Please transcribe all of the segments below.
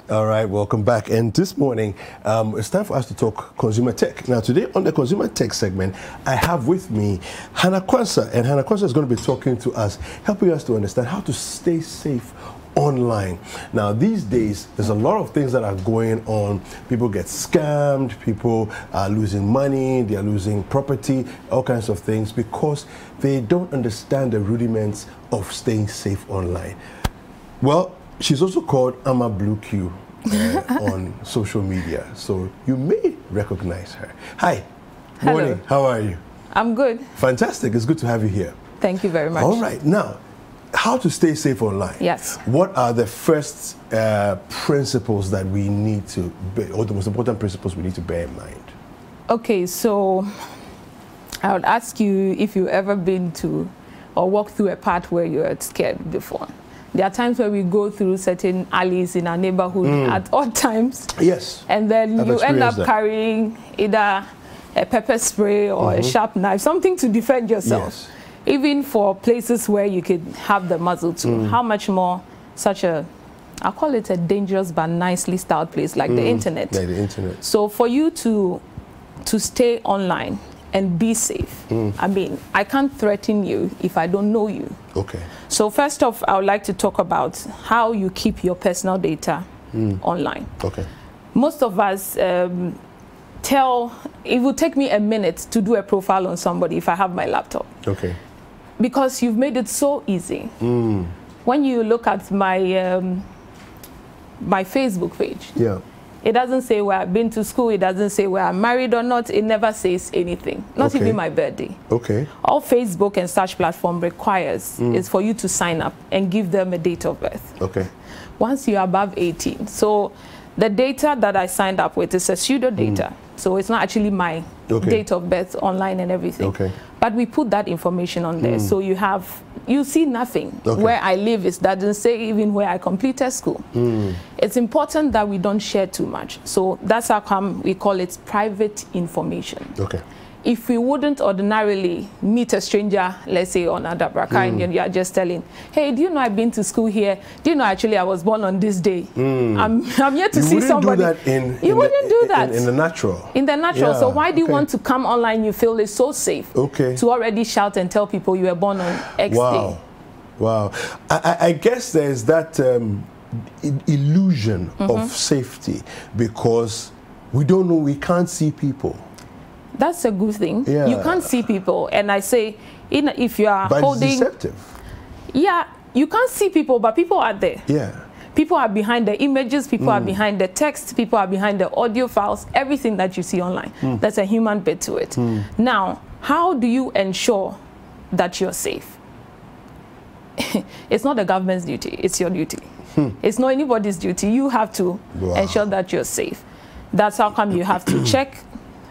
All right, welcome back. And this morning, it's time for us to talk consumer tech. Now, today on the consumer tech segment, I have with me Hannah Kwanzaa, and Hannah Kwanzaa is going to be talking to us, helping us to understand how to stay safe online. Now, these days, there's a lot of things that are going on. People get scammed, people are losing money, they are losing property, all kinds of things because they don't understand the rudiments of staying safe online. Well, she's also called Ama Blue Q on social media, so you may recognize her. Hi. Hello. Morning. How are you? I'm good. Fantastic. It's good to have you here. Thank you very much. All right. Now, how to stay safe online? Yes. What are the first principles that we need to, or the most important principles we need to bear in mind? Okay, so I would ask you if you've ever been to or walked through a path where you were scared before. There are times where we go through certain alleys in our neighborhood at odd times. Yes. And then you end up carrying either a pepper spray or a sharp knife, something to defend yourself. Yes. Even for places where you could have the muzzle to. How much more such a, I'll call it a dangerous but nicely styled place like the internet. Like the internet. So for you to stay online and be safe, I mean, I can't threaten you if I don't know you. Okay. So first off, I would like to talk about how you keep your personal data online. Okay. Most of us it will take me a minute to do a profile on somebody if I have my laptop. Okay. Because you've made it so easy. When you look at my my Facebook page, it doesn't say where I've been to school, it doesn't say where I'm married or not, it never says anything, not even my birthday. Okay. All Facebook and such platform requires is for you to sign up and give them a date of birth. Okay. Once you're above 18. So the data that I signed up with is a pseudo data. So it's not actually my date of birth online and everything. Okay. But we put that information on there. So you see nothing. Where I live, it doesn't say even where I completed school. It's important that we don't share too much. So that's how come we call it private information. Okay. If we wouldn't ordinarily meet a stranger, let's say on Adabraka, and you are just telling, hey, do you know I've been to school here? Do you know actually I was born on this day? I'm yet to see somebody. You wouldn't do that in the natural. In the natural. So why do you want to come online? You feel it's so safe to already shout and tell people you were born on X day. Wow. I guess there's that illusion of safety because we don't know, we can't see people. That's a good thing. Yeah. You can't see people, and I say, if you are holding, it's deceptive. Yeah, you can't see people, but people are there. Yeah, people are behind the images, people are behind the text, people are behind the audio files, everything that you see online. There's a human bit to it. Now, how do you ensure that you're safe? It's not the government's duty; it's your duty. It's not anybody's duty. You have to ensure that you're safe. That's how come you have to check.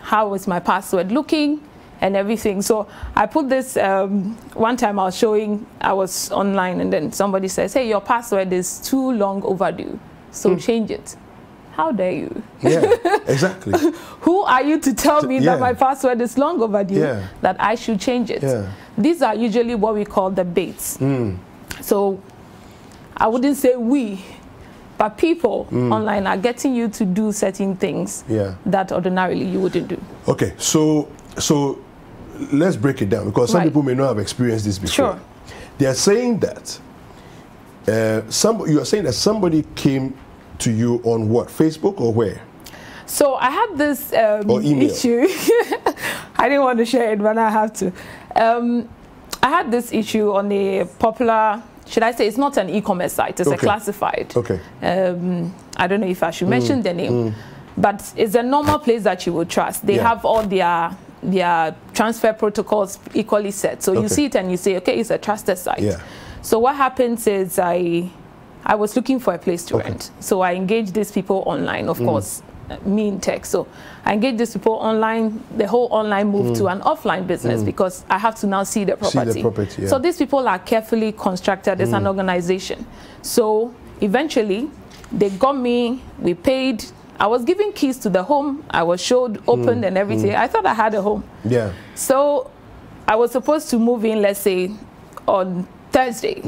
How is my password looking and everything. So I put this one time I was online and then somebody says, hey, your password is too long overdue, so change it. How dare you? Yeah, exactly. Who are you to tell me that my password is long overdue, that I should change it? These are usually what we call the baits. So I wouldn't say we, but people online are getting you to do certain things that ordinarily you wouldn't do. Okay, so let's break it down because some people may not have experienced this before. Sure. They are saying that you are saying that somebody came to you on what, Facebook or where? So I had this issue. I didn't want to share it, but I have to. I had this issue on a popular, should I say, it's not an e-commerce site, it's a classified. Okay. I don't know if I should mention the name, but it's a normal place that you would trust. They have all their transfer protocols equally set. So you see it and you say, okay, it's a trusted site. Yeah. So what happens is I was looking for a place to rent. So I engaged these people online, of course, me in tech. So I engaged these people online. The whole online moved to an offline business because I have to now see the property. So these people are carefully constructed as an organization. So eventually they got me, we paid. I was given keys to the home. I was showed, opened and everything. I thought I had a home. Yeah. So I was supposed to move in, let's say, on Thursday.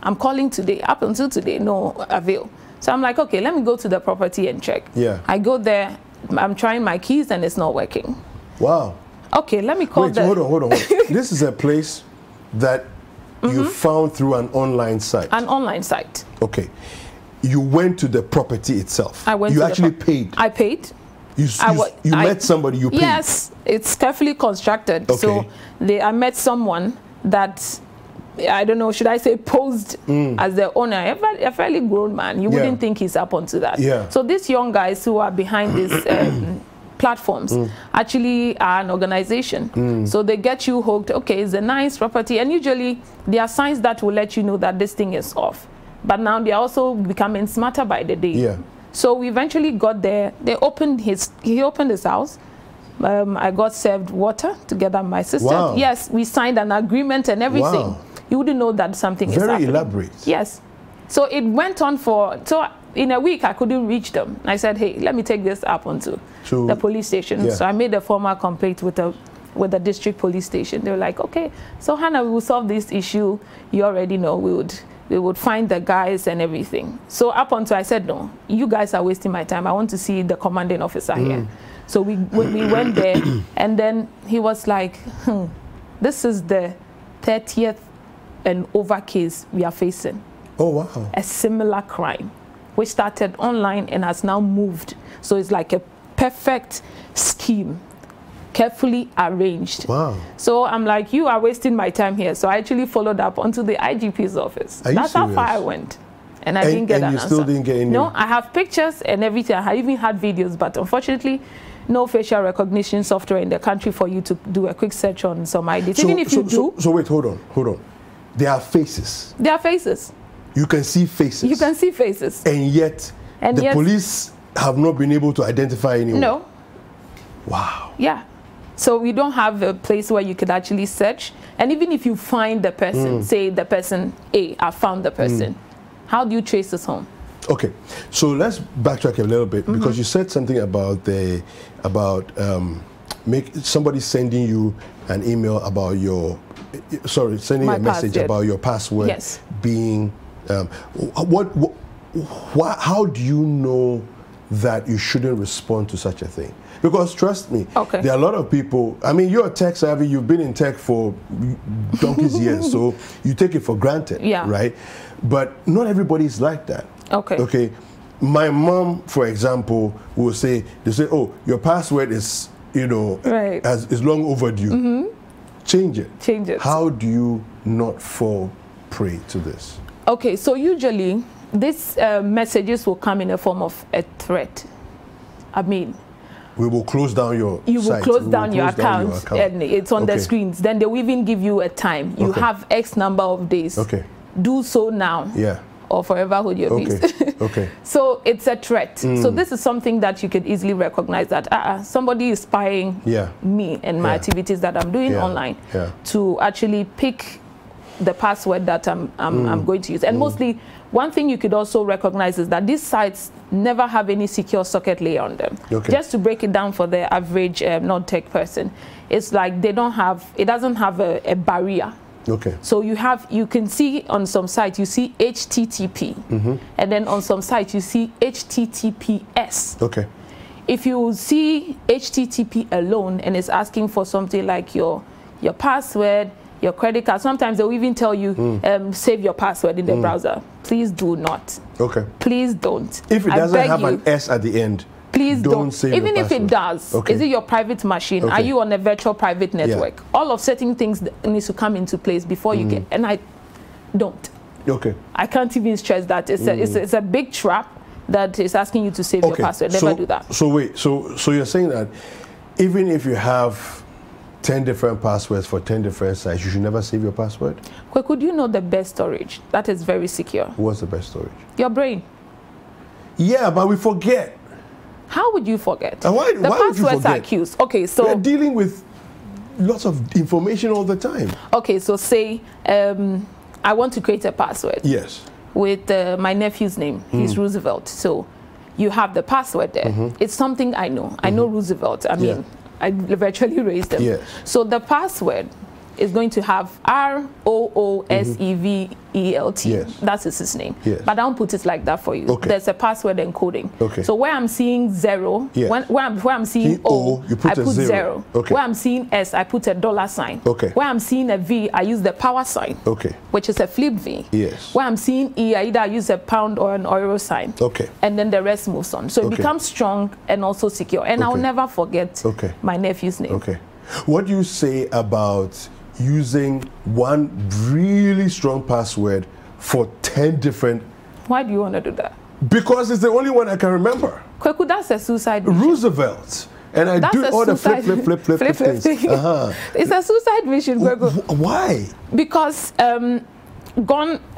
I'm calling today. Up until today, no avail. So I'm like, okay, let me go to the property and check. Yeah. I go there, I'm trying my keys and it's not working. Wow. Okay, let me call. Wait, hold on. This is a place that you found through an online site. An online site. Okay. You went to the property itself. I went. You actually paid. I paid. You met somebody. You paid. Yes, it's carefully constructed. Okay. So I met someone that, I don't know, should I say posed as the owner, a fairly grown man. You wouldn't think he's up onto that. Yeah. So these young guys who are behind these platforms actually are an organization. So they get you hooked. Okay, it's a nice property. And usually there are signs that will let you know that this thing is off. But now they're also becoming smarter by the day. Yeah. So we eventually got there. He opened his house. I got served water together with my sister. Wow. Yes, we signed an agreement and everything. Wow. You wouldn't know that something is happening. Very elaborate. Yes. So it went on so in a week I couldn't reach them. I said, hey, let me take this up onto the police station. Yeah. So I made a formal complaint with the district police station. They were like, okay, so Hannah, we will solve this issue. You already know we would find the guys and everything. So up until I said, no, you guys are wasting my time. I want to see the commanding officer here. So we went there, and then he was like, this is the 30th and over case we are facing. Oh, wow. A similar crime, which started online and has now moved. So it's like a perfect scheme, carefully arranged. Wow. So I'm like, you are wasting my time here. So I actually followed up onto the IGP's office. That's how far I went. And I didn't get an answer. And you still didn't get any? No, I have pictures and everything. I even had videos, but unfortunately, no facial recognition software in the country for you to do a quick search on some IDs. Even if you do. So wait, hold on. There are faces. There are faces. You can see faces. You can see faces. And yet, the police have not been able to identify anyone. No. Wow. Yeah. So we don't have a place where you could actually search. And even if you find the person, say the person A, I found the person, how do you trace this home? Okay, so let's backtrack a little bit because you said something about somebody sending you an email about your, sending a message about your password being, how do you know that you shouldn't respond to such a thing? Because trust me, there are a lot of people, I mean, you're tech savvy, you've been in tech for donkey's years, so you take it for granted, right? But not everybody is like that. Okay. My mom, for example, will say, oh, your password is, is long overdue. Change it. Change it. How do you not fall prey to this? Okay, so usually these messages will come in a form of a threat. I mean, we will close down your site. You will close down your account, and it's on the screens. Then they will even give you a time. You have X number of days. Okay. Do so now. Yeah. Or forever hold your peace. Okay. So it's a threat. So this is something that you could easily recognize that somebody is spying me and my activities that I'm doing online to actually pick the password that I'm going to use. And mostly, one thing you could also recognize is that these sites never have any secure socket layer on them. Just to break it down for the average non-tech person, it's like it doesn't have a barrier. So you can see on some sites you see HTTP, and then on some sites you see HTTPS. If you see HTTP alone and it's asking for something like your password, your credit card, sometimes they'll even tell you save your password in the browser. Please do not. Please don't. If it doesn't have an S at the end, please don't save even your if it does. Is it your private machine? Are you on a virtual private network? All of certain things needs to come into place before you get, and I don't. I can't even stress that. It's a big trap that is asking you to save your password. Never do that. So wait, so you're saying that even if you have 10 different passwords for 10 different sites, you should never save your password? Could you know the best storage that is very secure? What's the best storage? Your brain. Yeah, but we forget. How would you forget? And why passwords are queues. Okay, so we're dealing with lots of information all the time. Okay, so say I want to create a password. Yes. With my nephew's name. He's Roosevelt. So you have the password there. It's something I know. I know Roosevelt. I mean, I virtually raised them. Yes. So the password is going to have ROOSEVELT. Yes. That's his name. Yes. But I don't put it like that for you. Okay. There's a password encoding. Okay. So where I'm seeing 0, yes. where I'm seeing O, you put I put 0. Okay. Where I'm seeing S, I put a $sign. Okay. Where I'm seeing a V, I use the power sign. Okay. Which is a flip V. Yes. Where I'm seeing E, I either use a pound or an euro sign. Okay. And then the rest moves on. So it okay. becomes strong and also secure. And I'll never forget my nephew's name. Okay. What do you say about using one really strong password for 10 different? Why do you want to do that? Because it's the only one I can remember. Kweku, that's a suicide mission. Roosevelt. And I do all the flip things. It's a suicide mission, Kweku. Why? Because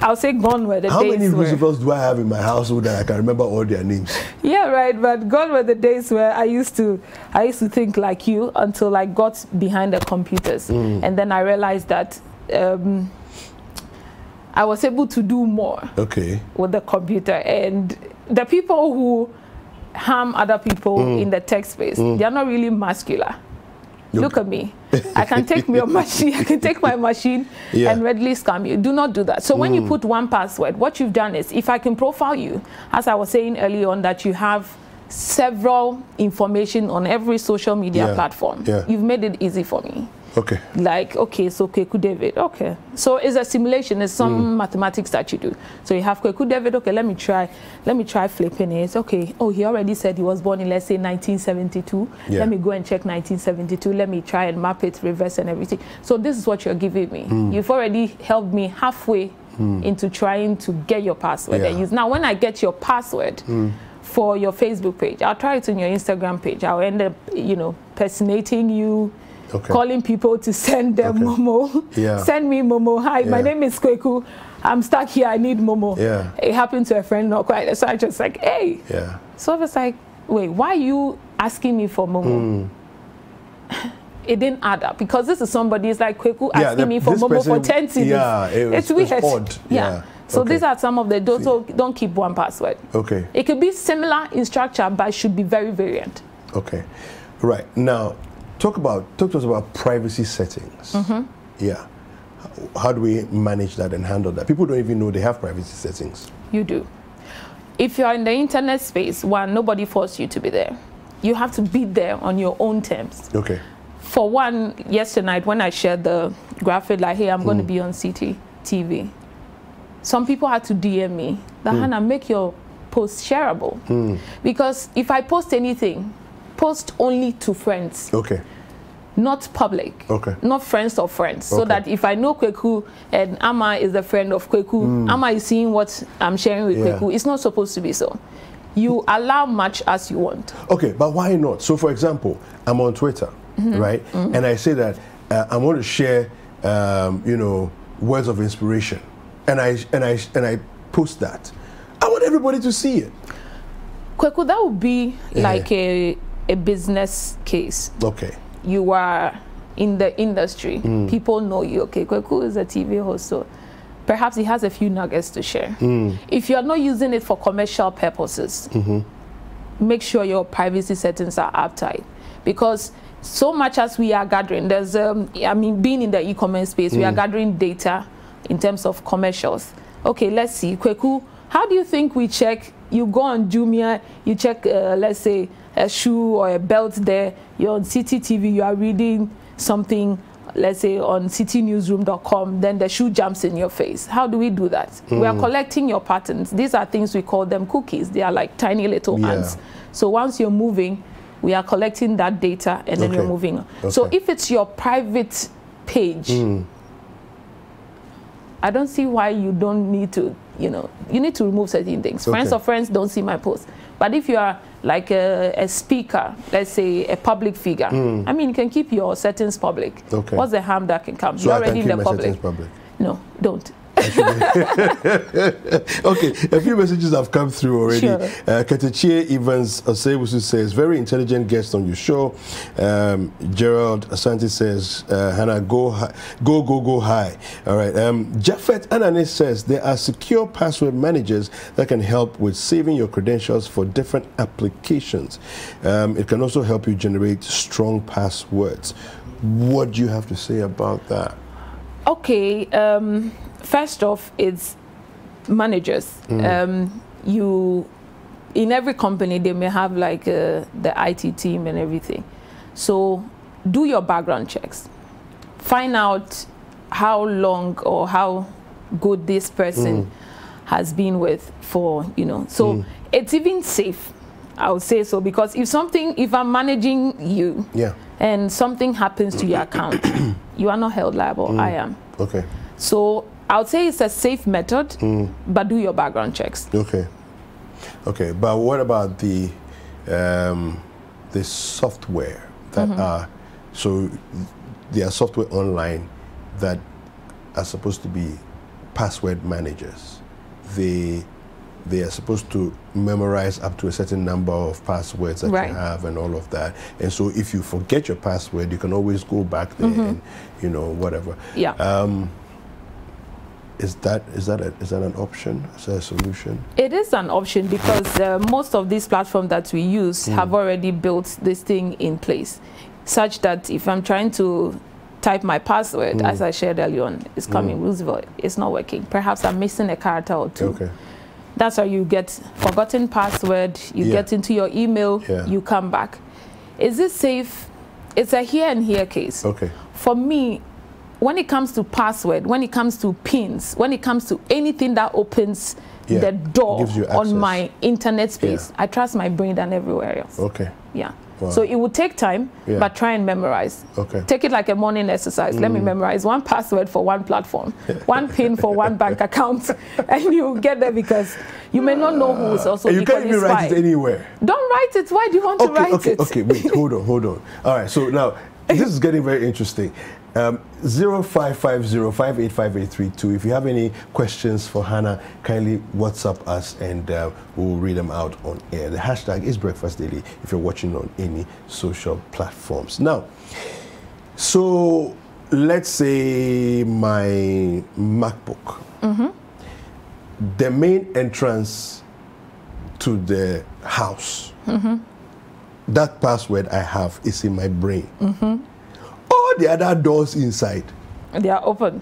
I'll say gone were the days. How many Roosevelts do I have in my household that I can remember all their names? Yeah, right. But gone were the days where I used to think like you until I got behind the computers, and then I realized that I was able to do more. Okay. With the computer, and the people who harm other people in the tech space, they are not really muscular. Look at me. I can take my machine. I can take my machine and readily scam you. Do not do that. So when you put one password, what you've done is, if I can profile you, as I was saying earlier on, that you have several information on every social media platform. You've made it easy for me. Okay. Like, okay, so Kweku David, okay. So it's a simulation, it's some mathematics that you do. So you have Kweku David, okay, let me try flipping it. Okay, oh, he already said he was born in, let's say, 1972. Let me go and check 1972. Let me try and map it, reverse and everything. So this is what you're giving me. You've already helped me halfway into trying to get your password. Now, when I get your password, for your Facebook page, I'll try it on your Instagram page. I'll end up, personating you, calling people to send them Momo. Send me Momo. Hi, my name is Kweku. I'm stuck here. I need Momo. It happened to a friend, not quite. So I just like, hey. So I was like, wait, why are you asking me for Momo? It didn't add up, because this is somebody, it's like Kweku asking me for Momo for 10 CDs. It's weird. It's odd. So these are some of the, don't keep one password. Okay. It could be similar in structure, but it should be very variant. Okay. Right. Now, talk to us about privacy settings. Yeah. How do we manage that and handle that? People don't even know they have privacy settings. You do. If you're in the internet space, one, nobody forced you to be there. You have to be there on your own terms. Okay. For one, yesterday night when I shared the graphic, like, hey, I'm going to be on CTV. Some people had to DM me that, Hannah, make your post shareable. Because if I post anything, post only to friends. Okay. Not public. Okay. Not friends of friends. So that if I know Kweku and Amma is a friend of Kweku, Amma is seeing what I'm sharing with Kweku. It's not supposed to be so. You allow much as you want. Okay, but why not? So for example, I'm on Twitter, right? And I say that I want to share, words of inspiration. And I post that. I want everybody to see it. Kweku, that would be like a business case. Okay. You are in the industry. People know you. Okay, Kweku is a TV host, so perhaps he has a few nuggets to share. If you are not using it for commercial purposes, make sure your privacy settings are uptight. Because so much as we are gathering, there's being in the e-commerce space, we are gathering data in terms of commercials. Okay, let's see. Kweku, how do you think we check? You go on Jumia, you check, let's say, a shoe or a belt there. You're on CCTV, you are reading something, let's say, on citynewsroom.com, then the shoe jumps in your face. How do we do that? We are collecting your patterns. These are things we call them cookies. They are like tiny little ants. So once you're moving, we are collecting that data, and then you're moving on. So if it's your private page, I don't see why you don't need to, you need to remove certain things. Friends of friends don't see my post. But if you are like a speaker, let's say a public figure, I mean, you can keep your settings public. What's the harm that can come? So you're already in the public. No, don't. Okay, a few messages have come through already. Sure. Ketechie Evans Osewusu says, very intelligent guest on your show. Gerald Asante says, Hannah, go high. All right. Japheth Ananis says, there are secure password managers that can help with saving your credentials for different applications. It can also help you generate strong passwords. What do you have to say about that? Okay, first off, it's managers. In every company, they may have like the IT team and everything. So do your background checks. Find out how long or how good this person has been with for, you know. So it's even safe, I would say so, because if I'm managing you and something happens to your account, you are not held liable, I am. Okay. So I would say it's a safe method, but do your background checks. Okay. Okay, but what about the software that are, so there are software online that are supposed to be password managers. They are supposed to memorize up to a certain number of passwords that you have and all of that. And so if you forget your password, you can always go back there and, you know, whatever. Yeah. Is that an option? Is that a solution? It is an option because most of these platforms that we use have already built this thing in place, such that if I'm trying to type my password, as I shared earlier on, it's coming Roosevelt, it's not working. Perhaps I'm missing a character or two. Okay. That's how you get forgotten password, you get into your email, you come back. Is this safe? It's a here and here case. Okay. For me, when it comes to password, when it comes to pins, when it comes to anything that opens the door on my internet space, I trust my brain than everywhere else. Okay. Yeah. Wow. So it would take time, but try and memorize. Okay. Take it like a morning exercise. Let me memorize one password for one platform, one pin for one bank account, and you get there because you may not know who is also. You can't even write it anywhere. Don't write it. Why do you want to write it? Okay, wait, hold on. All right, so now this is getting very interesting. 0550585832. If you have any questions for Hannah, kindly WhatsApp us and we'll read them out on air. The hashtag is Breakfast Daily if you're watching on any social platforms. Now, so let's say my MacBook, the main entrance to the house, that password I have is in my brain. All the other doors inside, they are open.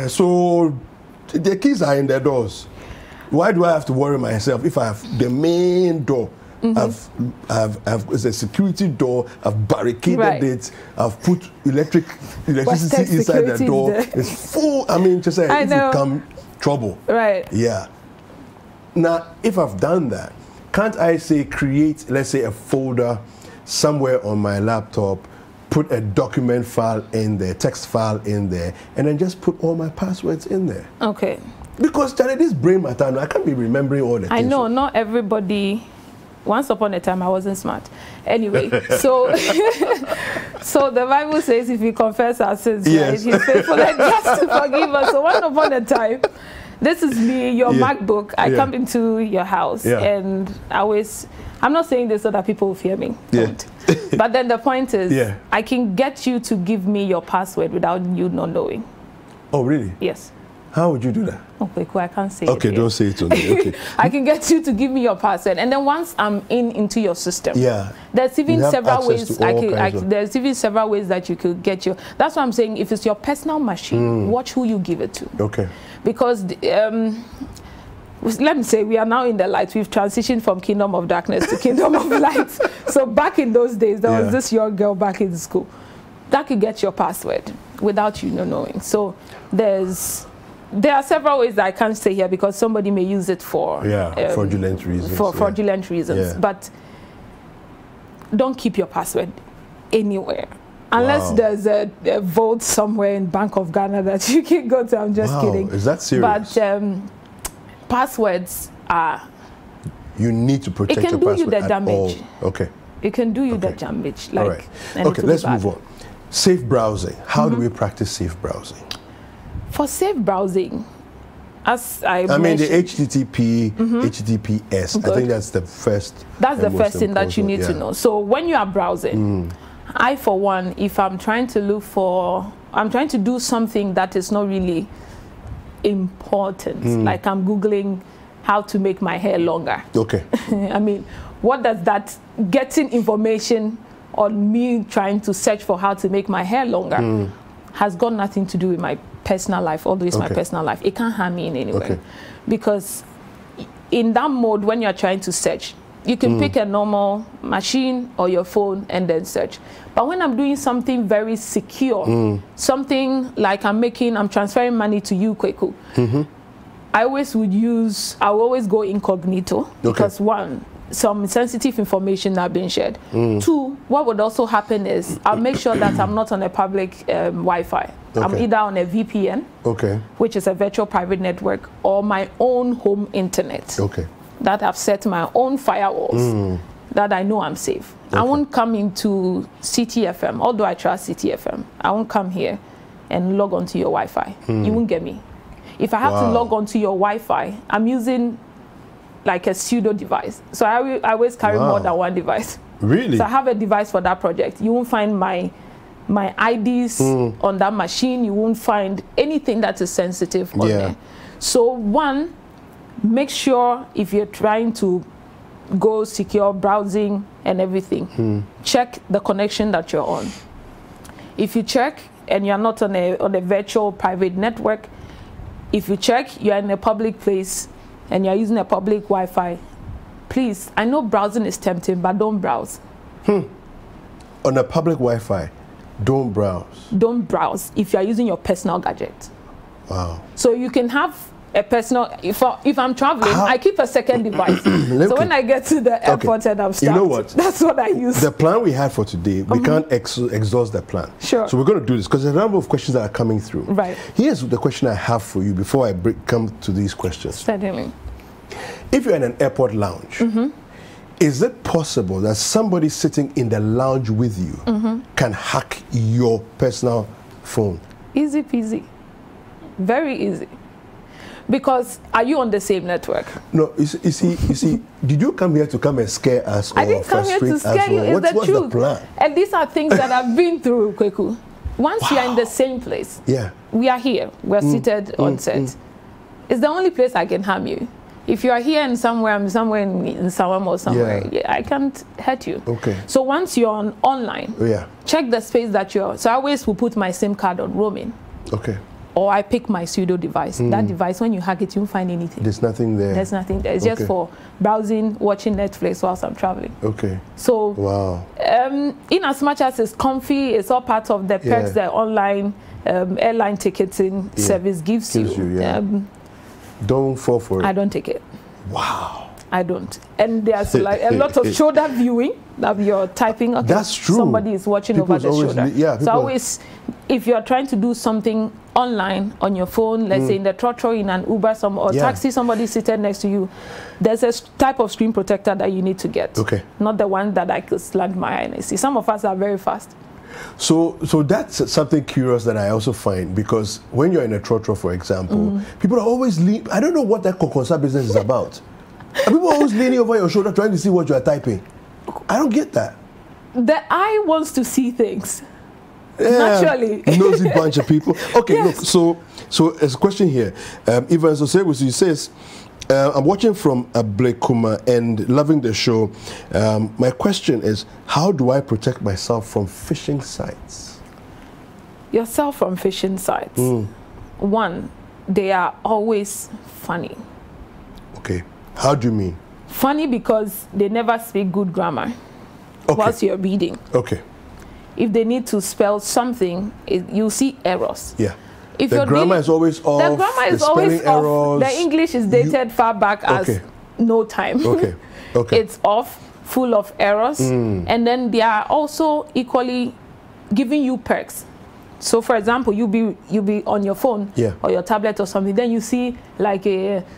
So the keys are in the doors. Why do I have to worry myself if I have the main door? It's a security door. I've barricaded it. I've put electricity inside the door. It's full. I mean, just say if you come trouble. Right. Yeah. Now, if I've done that, can't I say create, let's say, a folder somewhere on my laptop, put a document file in there, text file in there, and then just put all my passwords in there? Okay. Because Charlie, this brain matter, I can't be remembering all the things. I know, not everybody. Once upon a time, I wasn't smart. Anyway, so so the Bible says if we confess our sins, right, He's faithful and just to forgive us. So once upon a time, this is me, your MacBook. I come into your house, and I'm not saying this so that people will fear me. But then the point is, I can get you to give me your password without you not knowing. Oh, really? Yes. How would you do that? Okay, cool. I can't say it. Okay, don't say it to me. Okay. I can get you to give me your password, and then once I'm into your system, there's even several ways. There's even several ways that you could get your. That's what I'm saying. If it's your personal machine, watch who you give it to. Okay. Because let me say we are now in the light. We've transitioned from kingdom of darkness to kingdom of light. So back in those days, there was this young girl back in school that could get your password without you knowing. So there are several ways that I can't say here because somebody may use it for fraudulent reasons. For fraudulent reasons, but don't keep your password anywhere unless there's a vault somewhere in Bank of Ghana that you can go to. I'm just kidding. Is that serious? But passwords are. You need to protect your password. It can do you the damage. Okay. It can do you the damage. Like, all right. Okay, let's move on. Safe browsing. How do we practice safe browsing? For safe browsing, as I mean the HTTP, HTTPS. I think that's the first. That's the first thing that you need to know. So when you are browsing, I, for one, if I'm trying to I'm trying to do something that is not really important, like I'm Googling how to make my hair longer. Okay. I mean, what does that getting information on me trying to search for how to make my hair longer? has got nothing to do with my personal life, although it's my personal life. It can't harm me in any way. Because in that mode, when you're trying to search, you can pick a normal machine or your phone and then search. But when I'm doing something very secure, something like I'm transferring money to you, Kweku, I will always go incognito, because one, some sensitive information not being shared. Two, what would also happen is I'll make sure that I'm not on a public Wi-Fi. I'm either on a VPN, which is a virtual private network, or my own home internet. That I've set my own firewalls that I know I'm safe. I won't come into CTFM, although I trust CTFM. I won't come here and log onto your Wi-Fi. You won't get me. If I have to log onto your Wi-Fi, I'm using like a pseudo device. So I always carry more than one device. Really? So I have a device for that project. You won't find my IDs on that machine. You won't find anything that is sensitive on there. So one, make sure if you're trying to go secure browsing and everything, check the connection that you're on. If you check and you're not on a virtual private network, if you check you're in a public place and you're using a public Wi-Fi, please, I know browsing is tempting, but don't browse. On a public Wi-Fi, don't browse. Don't browse if you're using your personal gadget. Wow. So you can have a personal, if I'm traveling, I keep a second device. So when I get to the airport and I'm stuck, you know what? That's what I use. The plan we had for today, we can't exhaust the plan. Sure. So we're going to do this because there's a number of questions that are coming through. Right. Here's the question I have for you before I come to these questions. Certainly. If you're in an airport lounge, is it possible that somebody sitting in the lounge with you can hack your personal phone? Easy peasy. Very easy. Because are you on the same network? No, you see, did you come here to come and scare us? I didn't come here to scare you. It's the truth. The plan? And these are things that I've been through, Kweku. Once you're in the same place, we are here. We're seated on set. It's the only place I can harm you. If you are here and I'm somewhere in Sawam or somewhere, I can't hurt you. So once you're online, check the space that you're. So I always will put my SIM card on roaming. Or I pick my pseudo device. That device, when you hack it, you won't find anything. There's nothing there. There's nothing there. It's just for browsing, watching Netflix whilst I'm traveling. So, in as much as it's comfy, it's all part of the perks that online airline ticketing service gives you. Don't fall for it. I don't take it. Wow. I don't. And there's like a lot of shoulder viewing that you're typing. Okay, that's true. Somebody is watching over the shoulder. So always, if you're trying to do something online on your phone, let's say in the trotro, in an Uber or taxi, somebody seated next to you, there's a type of screen protector that you need to get. Not the one that I could slant my eye and I see. Some of us are very fast. So that's something curious that I also find, because when you're in a trotro, for example, people are always I don't know what that kokonsa business is about. People are always leaning over your shoulder trying to see what you are typing. I don't get that. The eye wants to see things. Naturally. Nosy bunch of people. Okay, look, so there's a question here. Ivan Sosewusu says, I'm watching from Blekuma and loving the show. My question is, how do I protect myself from phishing sites? Yourself from phishing sites? One, they are always funny. Okay. How do you mean? Funny because they never speak good grammar whilst you're reading. If they need to spell something, you'll see errors. If the grammar is always off. The grammar is always off. The English is dated far back as no time. It's off, full of errors. And then they are also equally giving you perks. So, for example, you'll be on your phone or your tablet or something. Then you see like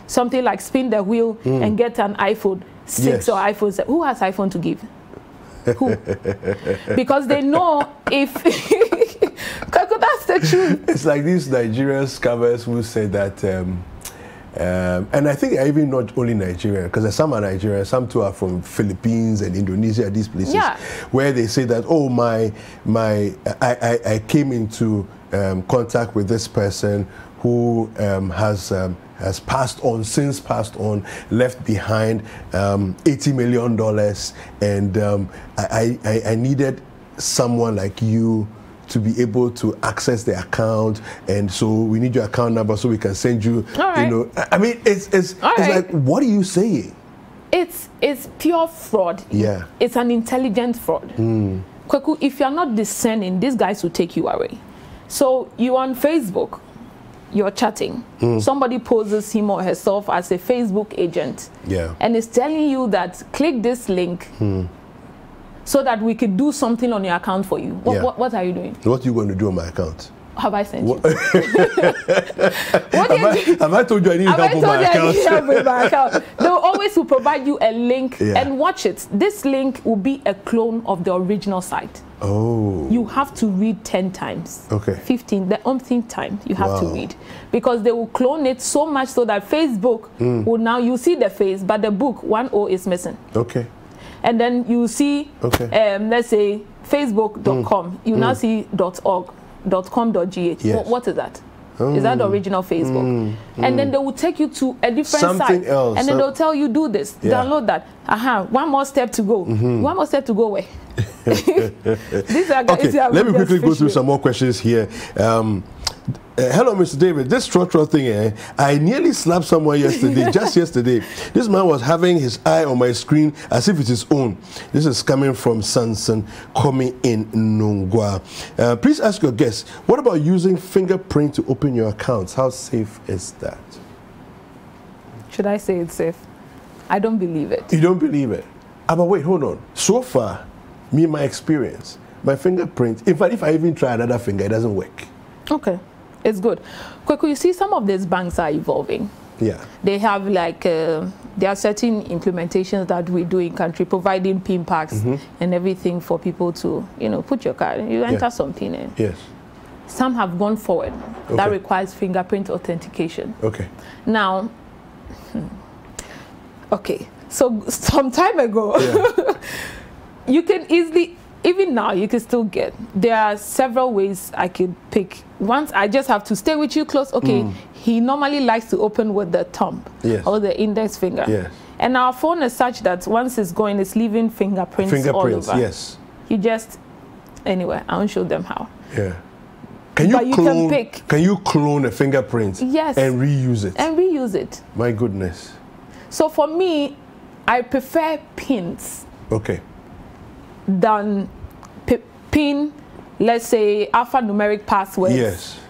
something like spin the wheel and get an iPhone 6 or iPhone 7. Who has iPhone to give? Who? Because they know if that's the truth. It's like these Nigerian scammers who say that. And I think even not only Nigeria, because some are Nigerian, some too are from Philippines and Indonesia, these places, where they say that, oh, I came into contact with this person who has passed on, left behind $80 million, and I needed someone like you to be able to access the account, and so we need your account number so we can send you. You know, I mean, it's like, what are you saying? It's pure fraud. Yeah. It's an intelligent fraud. Kweku, if you're not discerning, these guys will take you away. So you on Facebook, you're chatting. Somebody poses him or herself as a Facebook agent. Yeah. And is telling you that click this link so that we could do something on your account for you. What are you doing? What are you going to do on my account? Have I sent you? Have I told you I need help with my account? They'll always will provide you a link and watch it. This link will be a clone of the original site. Oh. You have to read 10 times. Okay. 15, the umpteenth time you have to read. Because they will clone it so much so that Facebook will now, you see the face, but the book, 1 O is missing. Okay. And then you see, let's say, facebook.com. You now see .org. .com.gh. Yes. What is that? Is that the original Facebook? And then they will take you to a different site. Else. And then they'll tell you, do this, download that. One more step to go. One more step to go where? These are okay, let me quickly go through some more questions here. Hello, Mr. David. This structural thing, I nearly slapped someone yesterday, just yesterday. This man was having his eye on my screen as if it's his own. This is coming from Sanson, coming in Nungwa. Please ask your guests, what about using fingerprint to open your accounts? How safe is that? Should I say it's safe? I don't believe it. You don't believe it? But wait, hold on. So far, me, my experience, my fingerprint, in fact, if I even try another finger, it doesn't work. Okay. It's good. Kweku, you see some of these banks are evolving. Yeah. They have like, there are certain implementations that we do in country, providing PIN packs and everything for people to, you know, put your card, you enter some PIN in. Yes. Some have gone forward. That requires fingerprint authentication. Okay. Now, so some time ago, you can easily, even now, you can still get. There are several ways I could pick. Once I just have to stay with you close. Okay, he normally likes to open with the thumb or the index finger. Yes. And our phone is such that once it's going, it's leaving fingerprints all over. Yes. You just, anyway, I won't show them how. Yeah. Can you clone a fingerprint? Yes. And reuse it? And reuse it. My goodness. So for me, I prefer pins. Okay. Than PIN, let's say alphanumeric passwords. Yes.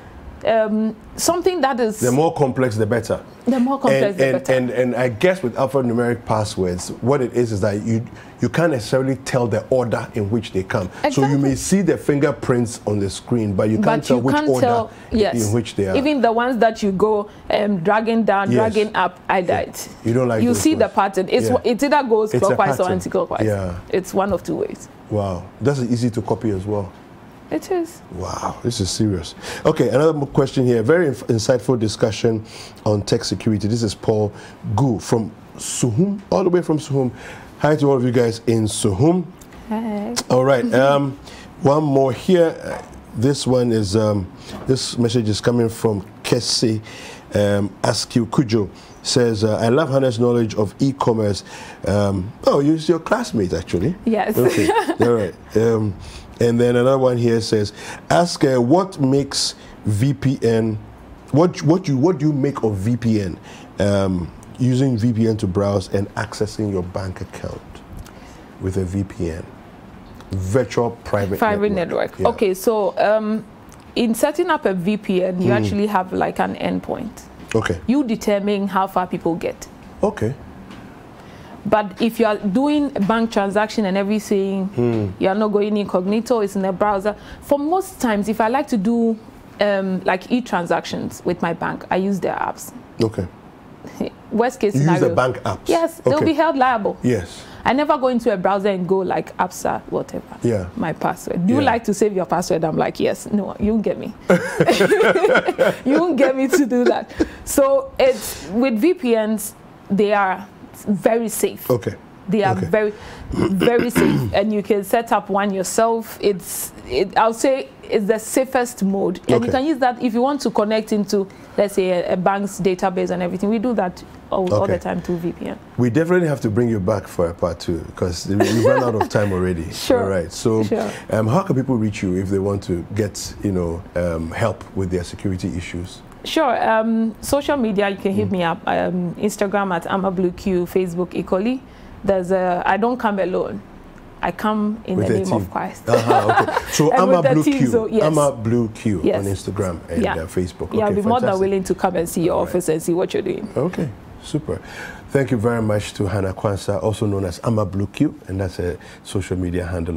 Something that is... The more complex, the better. The more complex, the better. And I guess with alphanumeric passwords, what it is that you can't necessarily tell the order in which they come. Exactly. So you may see the fingerprints on the screen, but you can't tell which order in which they are. Even the ones that you go dragging down, dragging up, I died. You don't like You those see ones. the pattern. It either goes clockwise or anti-clockwise. Yeah. It's one of two ways. Wow. That's easy to copy as well. It is. Wow, this is serious. Okay, another question here. Very insightful discussion on tech security. This is Paul Gu from Suhum, all the way from Suhum. Hi to all of you guys in Suhum. Hi. All right, one more here. This one is, this message is coming from Kese Askew Kujo. Says, I love Hannah's knowledge of e-commerce. Oh, you're your classmate, actually. Yes. Okay, all right. And then another one here says, ask what makes VPN, what do you make of VPN, using VPN to browse and accessing your bank account with a VPN, virtual private network. Yeah. Okay, so in setting up a VPN, you actually have like an endpoint. Okay. You determine how far people get. Okay. But if you are doing a bank transaction and everything, you are not going incognito, it's in a browser. For most times, if I like to do like e-transactions with my bank, I use their apps. Okay. Worst case scenario. You use the bank apps? Yes, they'll be held liable. Yes. I never go into a browser and go like APSA, whatever. Yeah. My password. Do you like to save your password? I'm like, yes. No, you won't get me. You won't get me to do that. So it's with VPNs, they are very safe. Okay. They are very, very safe, and you can set up one yourself. I'll say it's the safest mode, and you can use that if you want to connect into, let's say, a bank's database and everything. We do that all the time through VPN. We definitely have to bring you back for a part 2 because we've run out of time already. Sure. All right. So, how can people reach you if they want to get, help with their security issues? Sure. Social media, you can hit me up. Instagram at AmaBlueQ, Facebook equally. I don't come alone. I come in the name of Christ. Okay. So AmaBlueQ, so, yes. AmaBlueQ on Instagram and Facebook. Okay, I'll be more than willing to come and see your office right. and see what you're doing. Okay, super. Thank you very much to Hannah Kwanzaa, also known as AmaBlueQ, and that's a social media handle.